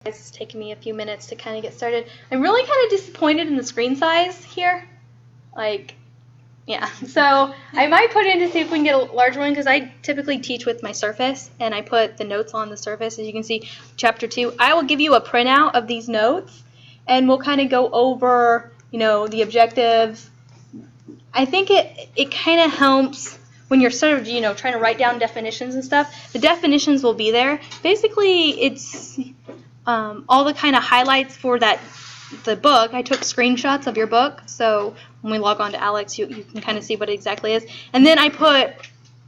It's taken me a few minutes to kind of get started. I'm really kind of disappointed in the screen size here. Yeah. So I might put it in to see if we can get a larger one because I typically teach with my Surface and I put the notes on the Surface. As you can see, Chapter 2. I will give you a printout of these notes and we'll kind of go over, the objectives. I think it kind of helps when you're sort of, trying to write down definitions and stuff. The definitions will be there. Basically, it's all the kind of highlights for the book. I took screenshots of your book, so when we log on to Alex, you can kind of see what it exactly is. And then I put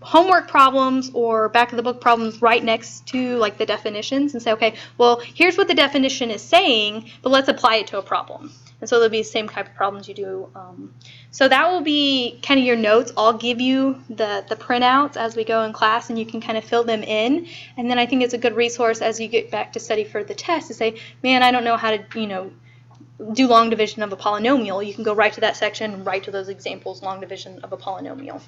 homework problems or back of the book problems right next to like the definitions and say, okay, well, here's what the definition is saying, but let's apply it to a problem. And so there'll be the same type of problems you do. So that will be kind of your notes. I'll give you the printouts as we go in class, and you can kind of fill them in. And then I think it's a good resource as you get back to study for the test to say, man, I don't know how to, do long division of a polynomial. You can go right to that section and right to those examples, long division of a polynomial.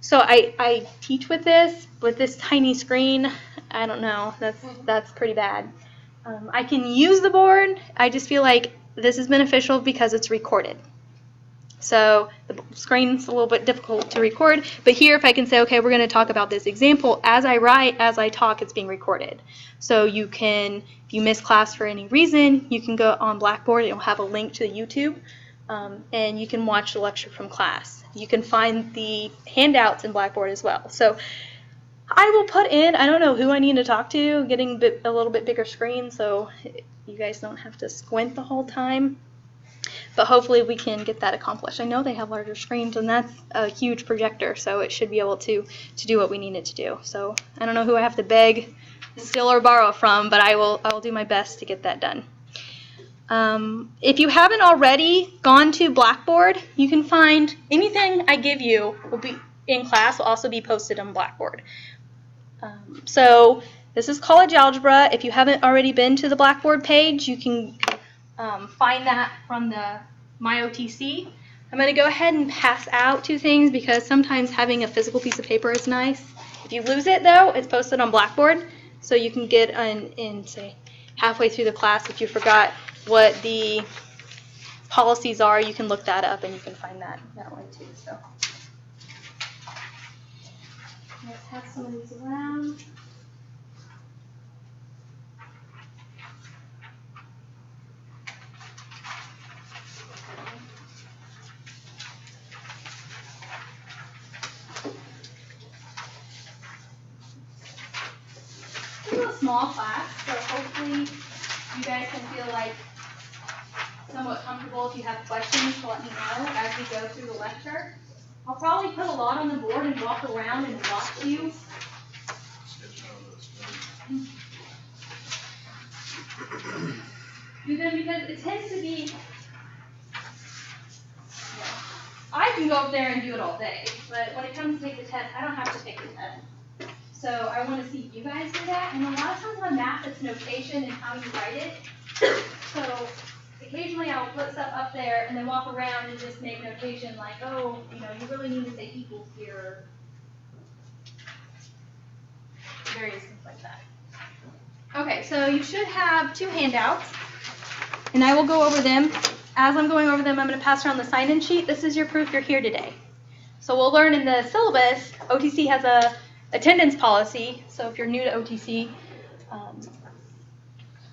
So I teach with this tiny screen. I don't know. That's pretty bad. I can use the board. I just feel like this is beneficial because it's recorded. So the screen's a little bit difficult to record, but here if I can say, okay, we're going to talk about this example, as I write, as I talk, it's being recorded. So you can, if you miss class for any reason, you can go on Blackboard, it'll have a link to the YouTube, and you can watch the lecture from class. You can find the handouts in Blackboard as well. So I will put in, I don't know who I need to talk to, getting a little bit bigger screen so you guys don't have to squint the whole time. But hopefully we can get that accomplished. I know they have larger screens, and that's a huge projector, so it should be able to do what we need it to do. So I don't know who I have to beg, steal, or borrow from, but I will do my best to get that done. If you haven't already gone to Blackboard, you can find anything I give you will be in class will also be posted on Blackboard. So this is college algebra. If you haven't already been to the Blackboard page, you can find that from the My OTC. I'm going to go ahead and pass out two things because sometimes having a physical piece of paper is nice. If you lose it, though, it's posted on Blackboard, so you can get in, say, halfway through the class. If you forgot what the policies are, you can look that up and you can find that one too. So let's have some of these around. This is a small class, so hopefully you guys can feel like somewhat comfortable. If you have questions, to let me know as we go through the lecture. I'll probably put a lot on the board and walk around and watch you. Do them because it tends to be, I can go up there and do it all day, but when it comes to take the test, I don't have to take the test. So I want to see you guys do that. And a lot of times on math, it's notation and how you write it. So occasionally I'll put stuff up there and then walk around and just make notation like, oh, you really need to say equals here. Various things like that. Okay, so you should have two handouts. And I will go over them. As I'm going over them, I'm going to pass around the sign-in sheet. This is your proof you're here today. So we'll learn in the syllabus, OTC has a attendance policy. So if you're new to OTC,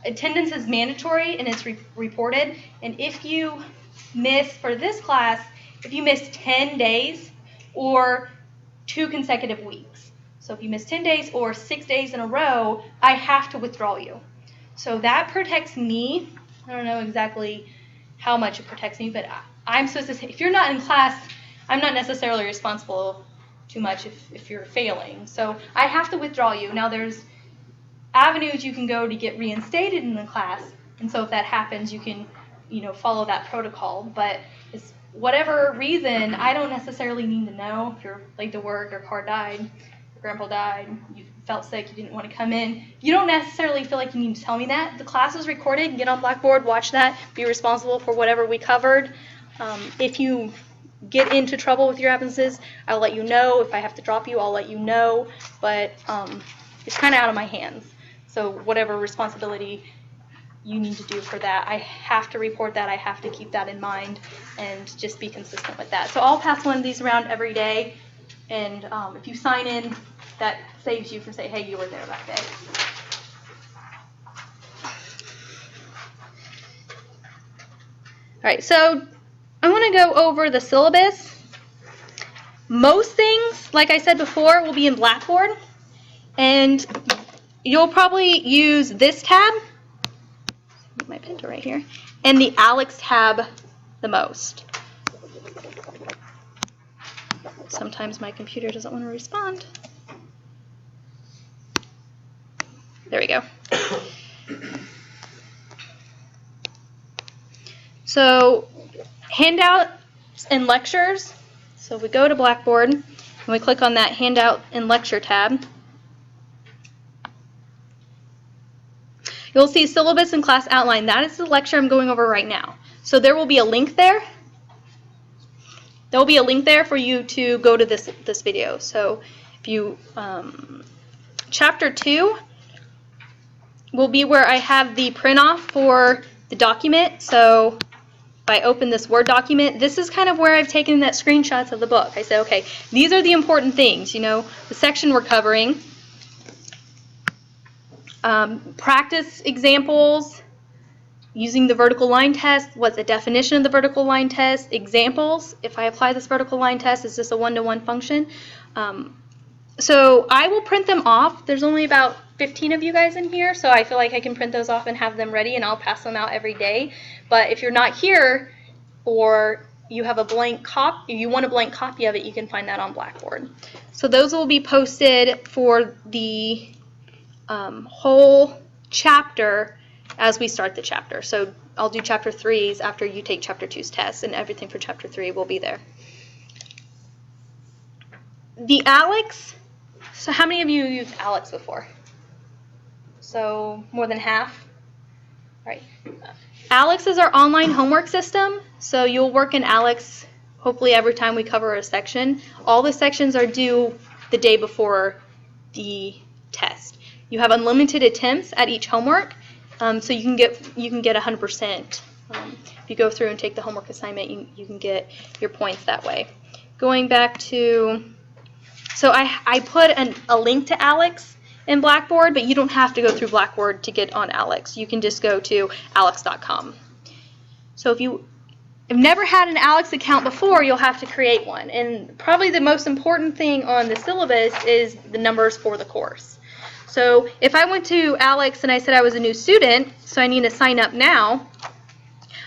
attendance is mandatory and it's reported. And if you miss, for this class, if you miss 10 days or 2 consecutive weeks. So if you miss 10 days or 6 days in a row, I have to withdraw you. So that protects me. I don't know exactly how much it protects me, but I'm supposed to say, if you're not in class, I'm not necessarily responsible too much if you're failing. So I have to withdraw you. Now there's avenues you can go to get reinstated in the class, and so if that happens, you can, follow that protocol. But it's whatever reason, I don't necessarily need to know if you're late to work, your car died, your grandpa died, you felt sick, you didn't want to come in. You don't necessarily feel like you need to tell me that. The class is recorded. Get on Blackboard, watch that, be responsible for whatever we covered. If you get into trouble with your absences, I'll let you know. If I have to drop you, I'll let you know. But it's kind of out of my hands. So whatever responsibility you need to do for that. I have to report that. I have to keep that in mind and just be consistent with that. So I'll pass one of these around every day, and if you sign in, that saves you from saying, hey, you were there that day. All right, so I want to go over the syllabus. Most things, like I said before, will be in Blackboard, and you'll probably use this tab, my printer right here, and the Alex tab the most. Sometimes my computer doesn't want to respond. There we go. So handouts and lectures. So we go to Blackboard and we click on that handout and lecture tab. You'll see syllabus and class outline. That is the lecture I'm going over right now. So there will be a link there. There will be a link there for you to go to this video. So if you, chapter 2 will be where I have the print off for the document. So if I open this Word document, this is kind of where I've taken that screenshots of the book. I said, okay, these are the important things, you know, the section we're covering. Practice examples using the vertical line test. What's the definition of the vertical line test? Examples. If I apply this vertical line test, is this a one-to-one function? So I will print them off. There's only about 15 of you guys in here, so I feel like I can print those off and have them ready, and I'll pass them out every day. But if you're not here, or you have a blank copy, you want a blank copy of it, you can find that on Blackboard. So those will be posted for the whole chapter as we start the chapter. So I'll do chapter 3's after you take chapter 2's test, and everything for chapter 3 will be there. The Alex, so how many of you used Alex before? So more than half? Right. Alex is our online homework system, so you'll work in Alex hopefully every time we cover a section. All the sections are due the day before the test. You have unlimited attempts at each homework, so you can get 100%. If you go through and take the homework assignment, you can get your points that way. Going back to, so I put a link to Alex in Blackboard, but you don't have to go through Blackboard to get on Alex. You can just go to alex.com. So if you have never had an Alex account before, you'll have to create one. And probably the most important thing on the syllabus is the numbers for the course. So if I went to Alex and I said I was a new student, so I need to sign up now,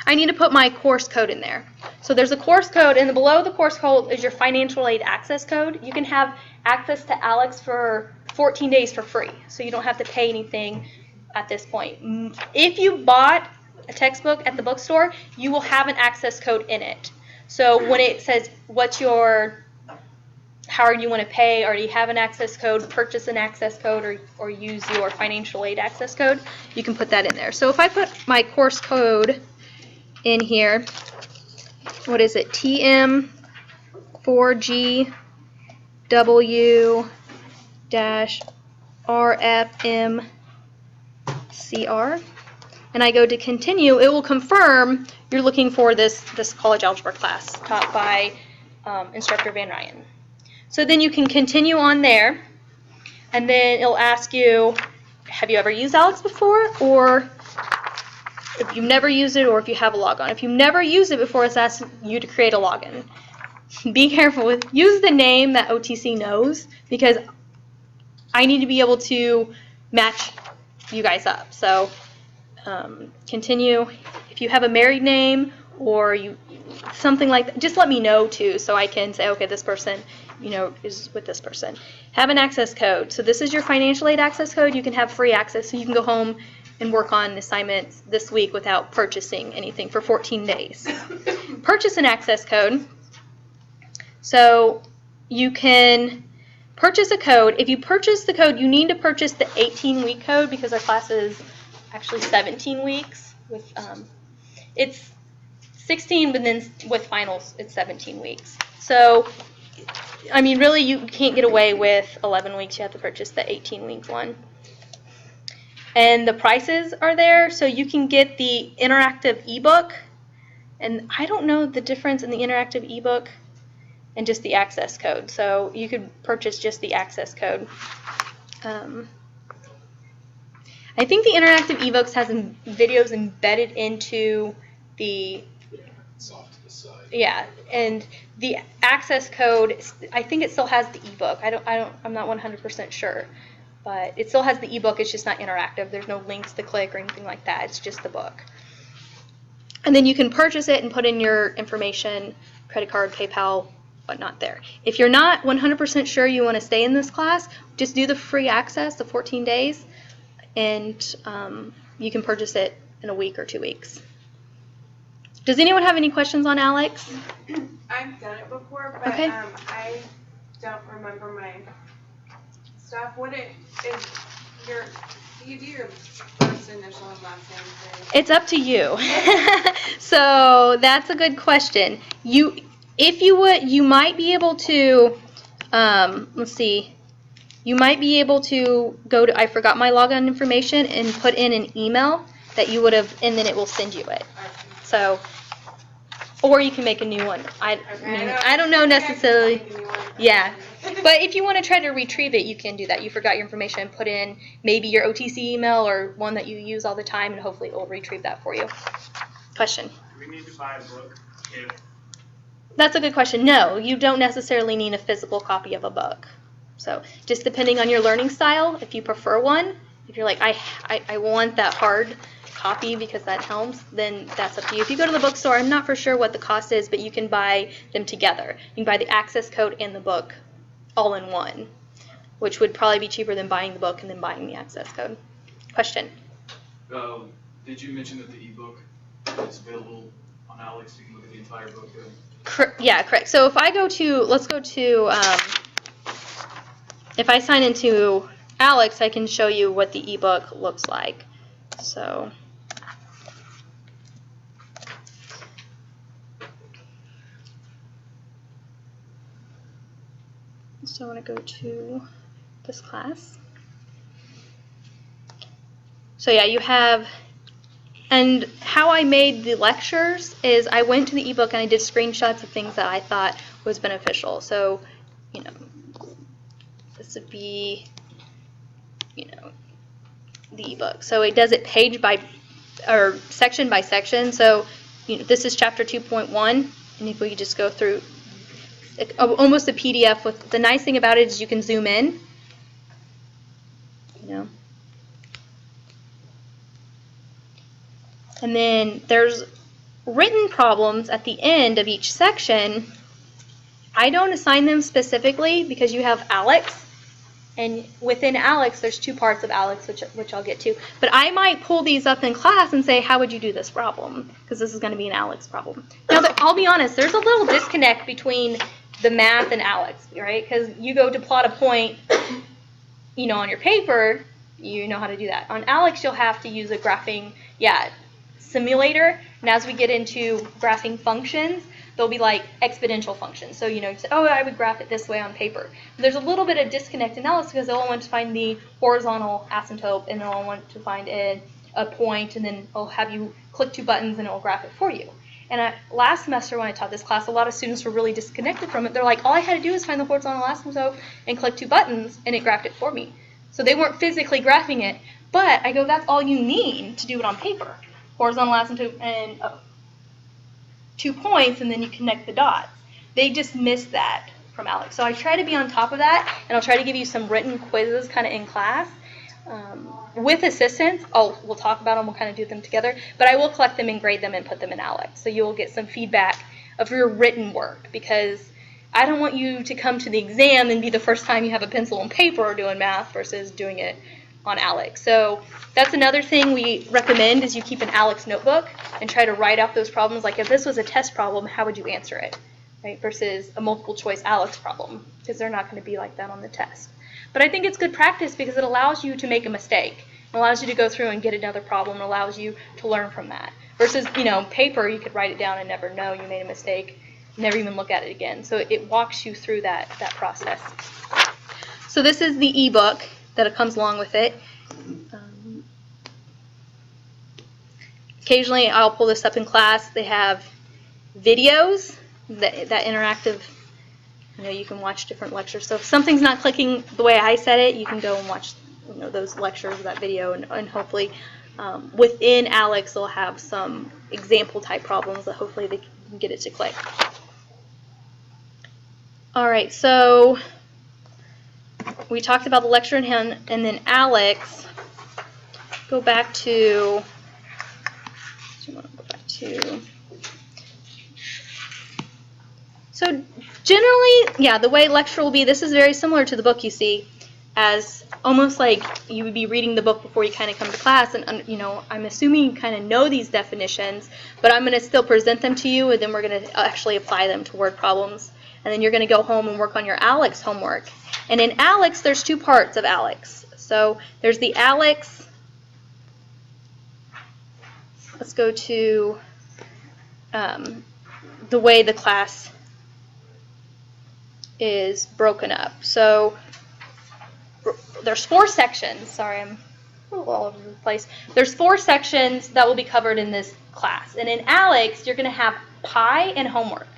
I need to put my course code in there. So there's a course code, and below the course code is your financial aid access code. You can have access to Alex for 14 days for free, so you don't have to pay anything at this point. If you bought a textbook at the bookstore, you will have an access code in it. So when it says how you want to pay, or do you have an access code, purchase an access code, or use your financial aid access code, you can put that in there. So if I put my course code in here, what is it, TM4G-RFMCR, and I go to continue, it will confirm you're looking for this college algebra class taught by instructor Van Ryan. So then you can continue on there, and then it'll ask you, have you ever used Alex before, or if you've never used it, or if you have a logon. If you've never used it before, it's asking you to create a login. Be careful with, use the name that OTC knows, because I need to be able to match you guys up. So continue. If you have a married name or something like that, just let me know too, so I can say, okay, this person, is with this person. Have an access code. So this is your financial aid access code. You can have free access, so you can go home and work on assignments this week without purchasing anything for 14 days. Purchase an access code. So you can purchase a code. If you purchase the code, you need to purchase the 18-week code, because our class is actually 17 weeks. It's 16, but then with finals, it's 17 weeks. So, I mean, really, you can't get away with 11 weeks. You have to purchase the 18-week one. And the prices are there, so you can get the interactive ebook. And I don't know the difference in the interactive ebook and just the access code. So you could purchase just the access code. I think the interactive ebooks has videos embedded into the and the access code. I think it still has the ebook. I'm not 100% sure, but it still has the ebook. It's just not interactive. There's no links to click or anything like that. It's just the book. And then you can purchase it and put in your information, credit card, PayPal, whatnot there. If you're not 100% sure you want to stay in this class, just do the free access, the 14 days, and you can purchase it in a week or 2 weeks. Does anyone have any questions on Alex? I've done it before, but okay. I don't remember my stuff. What it is, do you do your first initial and last name thing? It's up to you. So that's a good question. If you would, you might be able to, let's see, you might be able to go to, I forgot my login information, and put in an email that you would have, and then it will send you it. So, or you can make a new one. I don't know necessarily. Yeah. But if you want to try to retrieve it, you can do that. You forgot your information, put in maybe your OTc email or one that you use all the time, and hopefully it will retrieve that for you. Question? Do we need to buy a book? That's a good question. No, you don't necessarily need a physical copy of a book. So just depending on your learning style, if you prefer one, if you're like, I want that hard copy because that helps, then that's up to you. If you go to the bookstore, I'm not for sure what the cost is, but you can buy them together. You can buy the access code and the book all in one, which would probably be cheaper than buying the book and then buying the access code. Question? Did you mention that the ebook is available on Alex? You can look at the entire book. Yeah, correct. So if I go to, let's go to, if I sign into Alex, I can show you what the ebook looks like. So I want to go to this class. So yeah, you have, and how I made the lectures is I went to the ebook and I did screenshots of things that I thought was beneficial. So, this would be, the ebook. So it does it page by, or section by section. So, this is chapter 2.1, and if we just go through almost a PDF, with the nice thing about it is you can zoom in, and then there's written problems at the end of each section. I don't assign them specifically because you have Alex, and within Alex there's two parts of Alex, which I'll get to, but I might pull these up in class and say, how would you do this problem, because this is going to be an Alex problem. Now, I'll be honest, there's a little disconnect between the math and Alex, right? Because you go to plot a point, on your paper, you know how to do that. On Alex, you'll have to use a graphing, simulator, and as we get into graphing functions, they'll be like exponential functions. So, you say, oh, I would graph it this way on paper. There's a little bit of disconnect in Alex because they'll want to find the horizontal asymptote, and they'll want to find a point, and then I'll have you click two buttons and it will graph it for you. And last semester when I taught this class, a lot of students were really disconnected from it. They're like, all I had to do is find the horizontal asymptote and click two buttons, and it graphed it for me. So they weren't physically graphing it, but I go, that's all you need to do it on paper. Horizontal asymptote and 2 points, and then you connect the dots. They just missed that from Alex. So I try to be on top of that, and I'll try to give you some written quizzes kind of in class. With assistance, we'll talk about them, we'll kind of do them together, but I will collect them and grade them and put them in Alex. So you'll get some feedback of your written work, because I don't want you to come to the exam and be the first time you have a pencil and paper doing math versus doing it on Alex. So that's another thing we recommend, is you keep an Alex notebook and try to write out those problems. Like if this was a test problem, how would you answer it, right? Versus a multiple choice Alex problem, because they're not going to be like that on the test. But I think it's good practice because it allows you to make a mistake. It allows you to go through and get another problem. It allows you to learn from that. Versus, paper, you could write it down and never know you made a mistake, never even look at it again. So it walks you through that process. So this is the ebook that comes along with it. Occasionally, I'll pull this up in class. They have videos, that interactive, you can watch different lectures. So if something's not clicking the way I said it, you can go and watch those lectures, that video, and hopefully within Alex they'll have some example type problems that hopefully they can get it to click. All right, so we talked about the lecture in hand, and then Alex, go back to, so generally, yeah, the way lecture will be, this is very similar to the book you see, as almost like you would be reading the book before you kind of come to class, and I'm assuming you kind of know these definitions, but I'm going to still present them to you, and then we're going to actually apply them to word problems, and then you're going to go home and work on your Alex homework. And in Alex, there's two parts of Alex. So there's the Alex, let's go to the way the class is broken up. So there's 4 sections. Sorry, I'm a little all over the place. There's 4 sections that will be covered in this class. And in Alex, you're going to have pi and homework.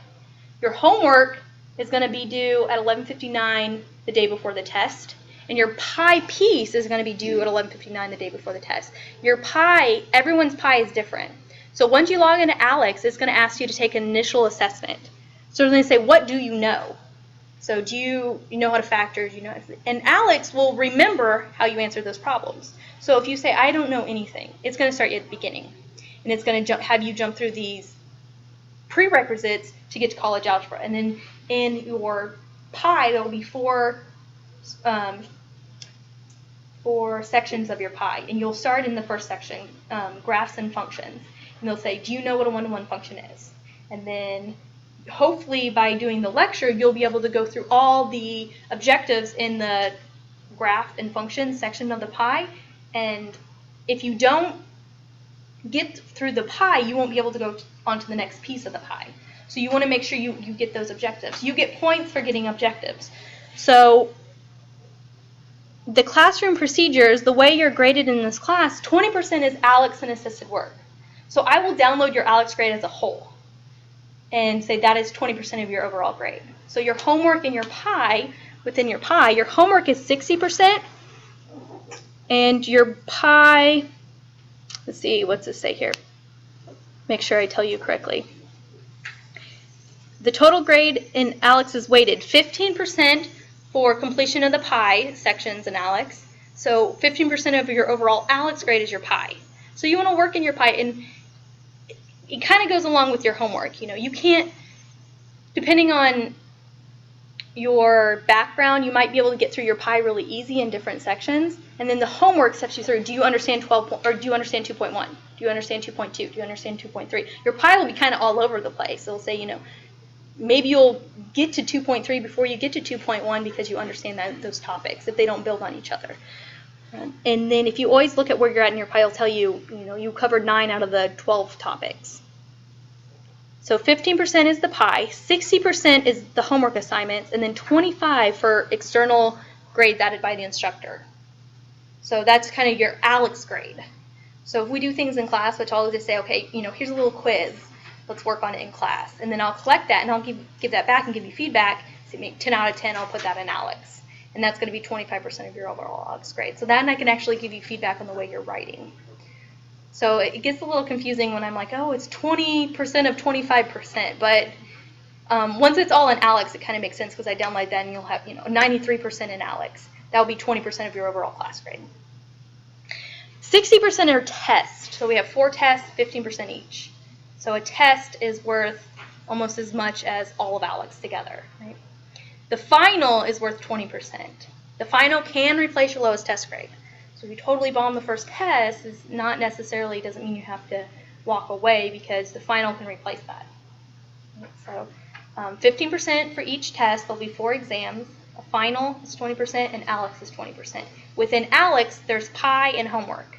Your homework is going to be due at 11:59 the day before the test. And your pi piece is going to be due at 11:59 the day before the test. Your pi, everyone's pi is different. So once you log into Alex, it's going to ask you to take an initial assessment. So it's going to say, what do you know? So do you know how to factor? And Alex will remember how you answered those problems. So if you say, I don't know anything, it's going to start you at the beginning. And it's going to have you jump through these prerequisites to get to college algebra. And then in your pi, there will be 4 sections of your pi. And you'll start in the first section, graphs and functions. And they'll say, do you know what a one-to-one function is? And then hopefully by doing the lecture, you'll be able to go through all the objectives in the graph and function section of the pi. And if you don't get through the pi, you won't be able to go on to the next piece of the pie. So you want to make sure you get those objectives. You get points for getting objectives. So the classroom procedures, the way you're graded in this class, 20% is Alex and assisted work. So I will download your Alex grade as a whole and say that is 20% of your overall grade. So your homework in your pi, within your pi, your homework is 60%, and your pi, let's see, what's this say here? Make sure I tell you correctly. The total grade in Alex is weighted 15% for completion of the pi sections in Alex. So 15% of your overall Alex grade is your pi. So you want to work in your pi, and it kind of goes along with your homework. You can't, depending on your background, you might be able to get through your pi really easy in different sections, and then the homework steps you through. Do you understand 12, or do you understand 2.1? Do you understand 2.2? Do you understand 2.3? Your pi will be kind of all over the place. It'll say, maybe you'll get to 2.3 before you get to 2.1 because you understand those topics if they don't build on each other. And then if you always look at where you're at in your pi, it'll tell you, you covered 9 out of the 12 topics. So 15% is the pi, 60% is the homework assignments, and then 25% for external grades added by the instructor. So that's kind of your Alex grade. So if we do things in class, which I'll just say, okay, here's a little quiz. Let's work on it in class. And then I'll collect that, and I'll give that back and give you feedback. So maybe 10 out of 10, I'll put that in Alex. And that's going to be 25% of your overall Alex grade. So then I can actually give you feedback on the way you're writing. So it gets a little confusing when I'm like, oh, it's 20% of 25%. But once it's all in Alex, it kind of makes sense because I download that, and you'll have 93% in Alex. That will be 20% of your overall class grade. 60% are tests. So we have 4 tests, 15% each. So a test is worth almost as much as all of Alex together, right? The final is worth 20%. The final can replace your lowest test grade. So if you totally bomb the first test, doesn't mean you have to walk away, because the final can replace that. So 15% for each test. There'll be 4 exams. A final is 20%, and Alex is 20%. Within Alex, there's pi and homework.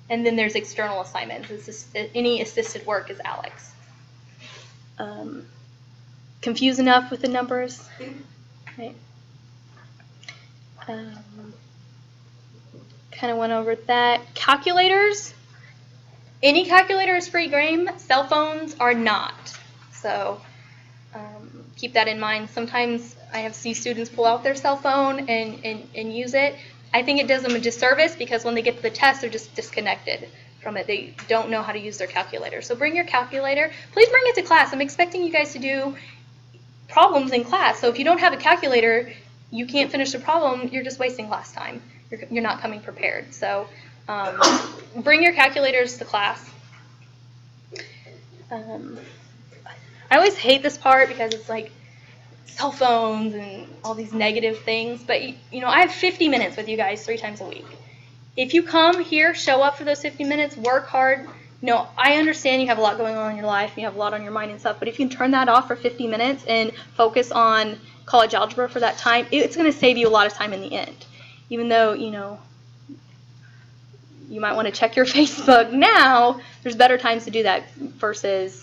And then there's external assignments. Any assisted work is Alex. Confused enough with the numbers? Right. Kind of went over that. Calculators. Any calculator is free game. Cell phones are not. So keep that in mind. Sometimes I have see students pull out their cell phone and use it. I think it does them a disservice because when they get to the test, they're just disconnected from it. They don't know how to use their calculator. So bring your calculator. Please bring it to class. I'm expecting you guys to do problems in class. So if you don't have a calculator, you can't finish the problem. You're just wasting class time. You're not coming prepared. So bring your calculators to class. I always hate this part because it's like cell phones and all these negative things. But, you know, I have 50 minutes with you guys 3 times a week. If you come here, show up for those 50 minutes, work hard. You know, I understand you have a lot going on in your life, you have a lot on your mind and stuff, but if you can turn that off for 50 minutes and focus on college algebra for that time, it's going to save you a lot of time in the end. Even though, you know, you might want to check your Facebook now, there's better times to do that versus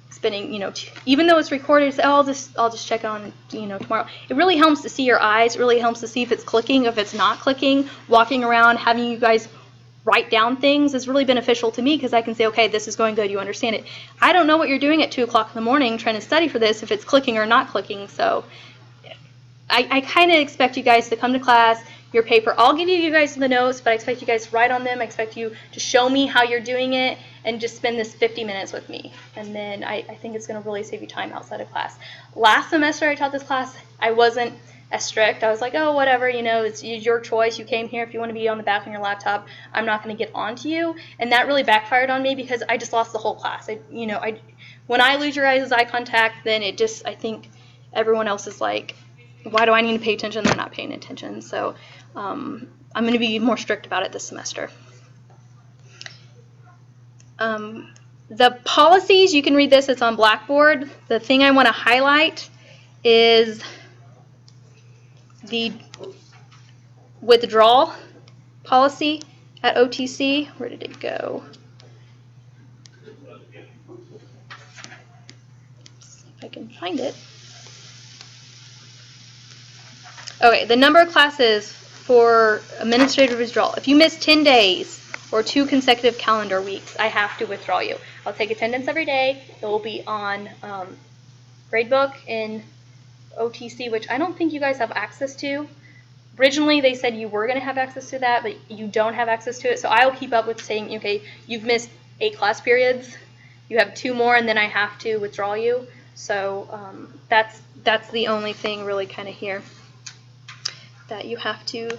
spending, you know, even though it's recorded, say, oh, I'll just check it on, you know, tomorrow. It really helps to see your eyes. It really helps to see if it's clicking, if it's not clicking. Walking around, having you guys write down things is really beneficial to me because I can say, okay, this is going good, you understand it. I don't know what you're doing at 2 o'clock in the morning trying to study for this, if it's clicking or not clicking. So I kind of expect you guys to come to class, your paper, I'll give you guys the notes, but I expect you guys to write on them. I expect you to show me how you're doing it and just spend this 50 minutes with me. And then I think it's going to really save you time outside of class. Last semester I taught this class, I wasn't as strict. I was like, oh, whatever, you know, it's your choice. You came here. If you want to be on the back on your laptop, I'm not going to get on to you. And that really backfired on me because I just lost the whole class. When I lose your guys' eye contact, then it just, I think everyone else is like, why do I need to pay attention? They're not paying attention. So I'm going to be more strict about it this semester. The policies, you can read this. It's on Blackboard. The thing I want to highlight is the withdrawal policy at OTC. Where did it go? Let's see if I can find it. Okay, the number of classes for administrative withdrawal. If you miss 10 days or 2 consecutive calendar weeks, I have to withdraw you. I'll take attendance every day. It will be on gradebook in OTC, which I don't think you guys have access to. Originally, they said you were going to have access to that, but you don't have access to it. So I'll keep up with saying, okay, you've missed 8 class periods. You have 2 more, and then I have to withdraw you. So that's the only thing really kind of here that you have to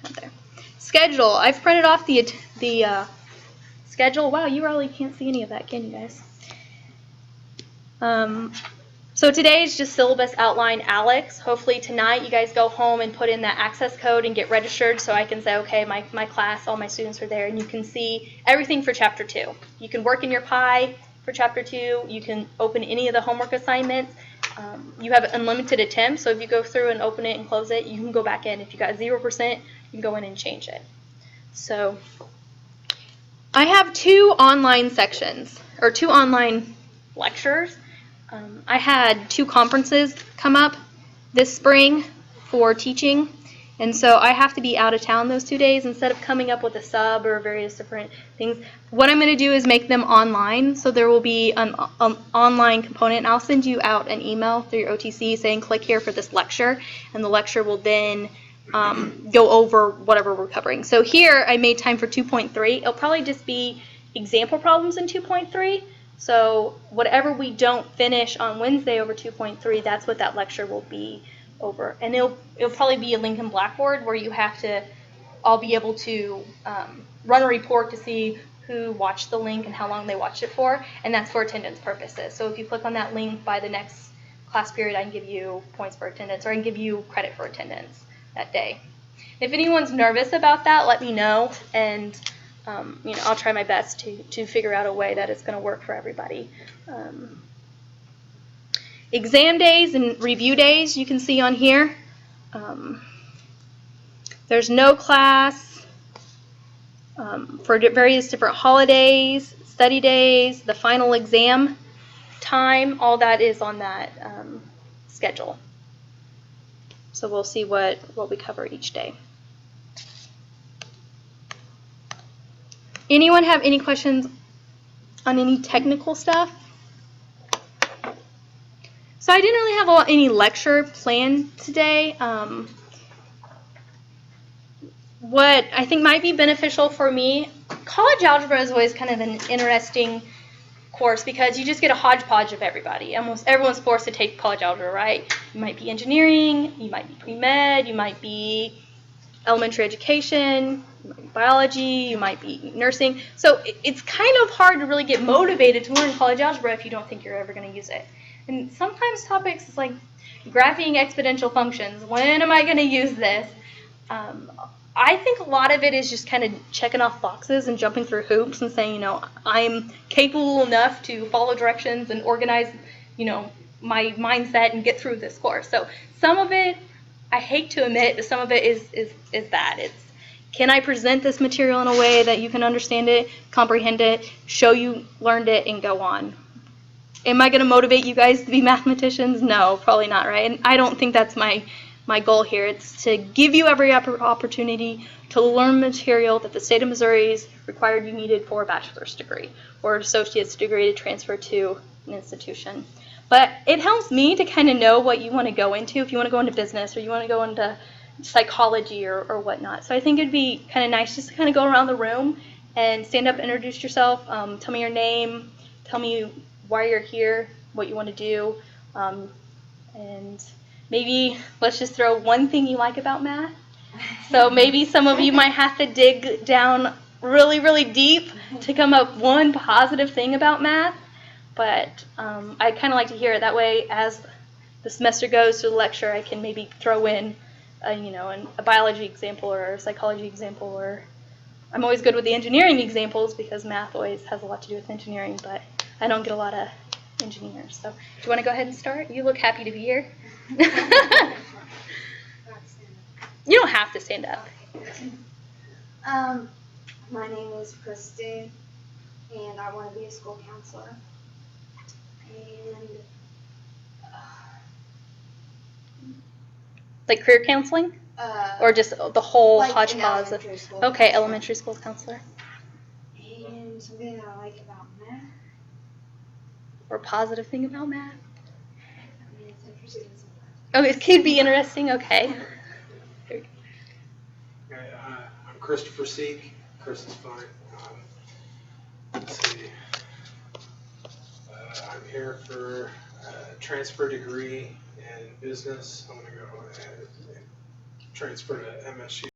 have there. Schedule. I've printed off the schedule. Wow, you really can't see any of that, can you guys? So today is just syllabus outline Alex. Hopefully tonight you guys go home and put in that access code and get registered so I can say, okay, my class, all my students are there, and you can see everything for Chapter 2. You can work in your Pi for Chapter 2. You can open any of the homework assignments. You have unlimited attempts, so if you go through and open it and close it, you can go back in. If you got 0%, you can go in and change it. So I have 2 online sections, or 2 online lectures. I had 2 conferences come up this spring for teaching, and so I have to be out of town those 2 days instead of coming up with a sub or various different things. What I'm going to do is make them online, so there will be an online component, and I'll send you out an email through your OTC saying click here for this lecture, and the lecture will then go over whatever we're covering. So here I made time for 2.3. It'll probably just be example problems in 2.3. So whatever we don't finish on Wednesday over 2.3, that's what that lecture will be over. And it'll probably be a link in Blackboard where you have to all be able to run a report to see who watched the link and how long they watched it for, and that's for attendance purposes. So if you click on that link by the next class period, I can give you points for attendance, or I can give you credit for attendance that day. If anyone's nervous about that, let me know, and I'll try my best to figure out a way that it's going to work for everybody. Exam days and review days you can see on here. There's no class for various different holidays, study days, the final exam time, all that is on that schedule. So we'll see what we cover each day. Anyone have any questions on any technical stuff. So I didn't really have any lecture planned today. What I think might be beneficial for me, college algebra is always kind of an interesting course because you just get a hodgepodge of everybody. Almost everyone's forced to take college algebra, right? You might be engineering, you might be pre-med, you might be elementary education, you might be biology, you might be nursing. So it's kind of hard to really get motivated to learn college algebra if you don't think you're ever going to use it. And sometimes topics is like graphing exponential functions. When am I going to use this? I think a lot of it is just kind of checking off boxes and jumping through hoops and saying, I'm capable enough to follow directions and organize, my mindset and get through this course. So some of it, I hate to admit, but some of it is that. It's, can I present this material in a way that you can understand it, comprehend it, show you learned it, and go on? Am I going to motivate you guys to be mathematicians? No, probably not, right? And I don't think that's my goal here. It's to give you every opportunity to learn material that the state of Missouri's required you needed for a bachelor's degree or an associate's degree to transfer to an institution. But it helps me to kind of know what you want to go into, if you want to go into business or you want to go into psychology or whatnot. So I think it'd be kind of nice just to kind of go around the room and stand up, introduce yourself, tell me your name, tell me why you're here, what you want to do, and maybe let's just throw one thing you like about math. So maybe some of you might have to dig down really, really deep to come up one positive thing about math. But I kind of like to hear it. That way, as the semester goes through the lecture, I can maybe throw in, a biology example or a psychology example. Or I'm always good with the engineering examples because math always has a lot to do with engineering, but I don't get a lot of engineers. So do you want to go ahead and start? You look happy to be here. You don't have to stand up. My name is Kristen, and I want to be a school counselor. And Like career counseling? Or just the whole like hodgepodge of elementary school okay, counselor. elementary school counselor. And something that I like about math. Or a positive thing about math. I mean, it's interesting sometimes. Oh, it could be interesting, okay. Okay, I'm Christopher Seek. Chris is fine. Let's see. I'm here for a transfer degree in business. I'm going to go ahead and transfer to MSU.